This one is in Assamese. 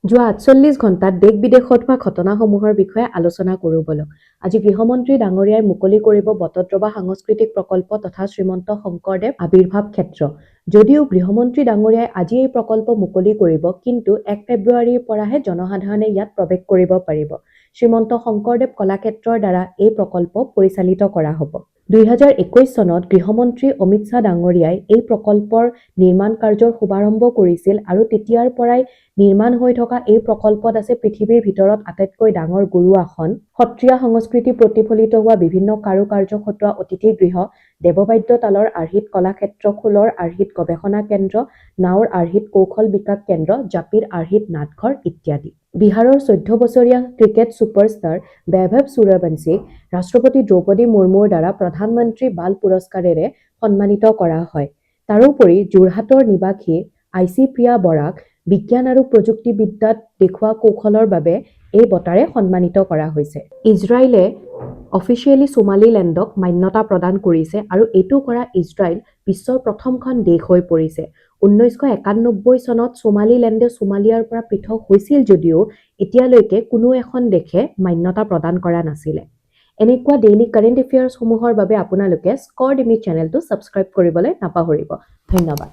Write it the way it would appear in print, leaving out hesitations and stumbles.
যোৱা ৪৮ ঘণ্টাত দেশ-বিদেশত হোৱা ঘটনাসমূহৰ বিষয়ে আলোচনা কৰোঁ বলক। আজি গৃহমন্ত্ৰী ডাঙৰীয়াই মুকলি কৰিব বটদ্ৰৱা সাংস্কৃতিক প্ৰকল্প তথা শ্ৰীমন্ত শংকৰদেৱ আৱিৰ্ভাৱ ক্ষেত্ৰ। যদিও গৃহমন্ত্ৰী ডাঙৰীয়াই আজি এই প্ৰকল্প মুকলি কৰিব, কিন্তু ১ ফেব্ৰুৱাৰীৰ পৰাহে জনসাধাৰণে ইয়াত প্ৰৱেশ কৰিব পাৰিব। শ্ৰীমন্ত শংকৰদেৱ কলাক্ষেত্ৰৰ দ্বাৰা এই প্ৰকল্প পৰিচালিত কৰা হ'ব। ২০২১ চনত গৃহমন্ত্ৰী অমিত শ্বাহ ডাঙৰীয়াই এই প্ৰকল্পৰ নিৰ্মাণ কাৰ্যৰ শুভাৰম্ভ কৰিছিল আৰু তেতিয়াৰ পৰাই নিৰ্মাণ হৈ থকা এই প্ৰকল্পত আছে পৃথিৱীৰ ভিতৰত আটাইতকৈ ডাঙৰ গুৰু আসন, সত্ৰীয়া সংস্কৃতি প্ৰতিফলিত হোৱা বিভিন্ন কাৰুকাৰ্য খটোৱা অতিথি গৃহ, দেৱবাদ্য তালৰ আৰ্হিত কলাক্ষেত্ৰ, খোলৰ আৰ্হিত গৱেষণা কেন্দ্ৰ, নাওৰ আৰ্হিত কৌশল বিকাশ কেন্দ্ৰ, জাপিৰ আৰ্হিত নাটঘৰ ইত্যাদি। বিহাৰৰ ১৪ বছৰীয়া ক্ৰিকেট ছুপাৰষ্টাৰ বৈভৱ সূৰ্যবংশীক ৰাষ্ট্ৰপতি দ্ৰৌপদী মুৰ্মুৰ দ্বাৰা প্ৰধানমন্ত্ৰী বাল পুৰস্কাৰেৰে সন্মানিত কৰা হয়। তাৰোপৰি যোৰহাটৰ নিবাসী আইচি প্ৰিয়া বৰাক বিজ্ঞান আৰু প্ৰযুক্তিবিদ্যাত দেখুওৱা কৌশলৰ বাবে এই বঁটাৰে সন্মানিত কৰা হৈছে। ইজৰাইলে অফিচিয়েলি সোমালিলেণ্ডক মান্যতা প্ৰদান কৰিছে আৰু এইটো কৰা ইজৰাইল বিশ্বৰ প্ৰথমখন দেশ হৈ পৰিছে। ১৯৯১ চনত সোমালিলেণ্ডে সোমালিয়াৰ পৰা পৃথক হৈছিল যদিও এতিয়ালৈকে কোনো এখন দেশে মান্যতা প্ৰদান কৰা নাছিলে। এনেকুৱা ডেইলি কাৰেণ্ট এফেয়াৰ্ছসমূহৰ বাবে আপোনালোকে স্কৰ্ড ইমি চেনেলটো ছাবস্ক্ৰাইব কৰিবলৈ নাপাহৰিব। ধন্যবাদ।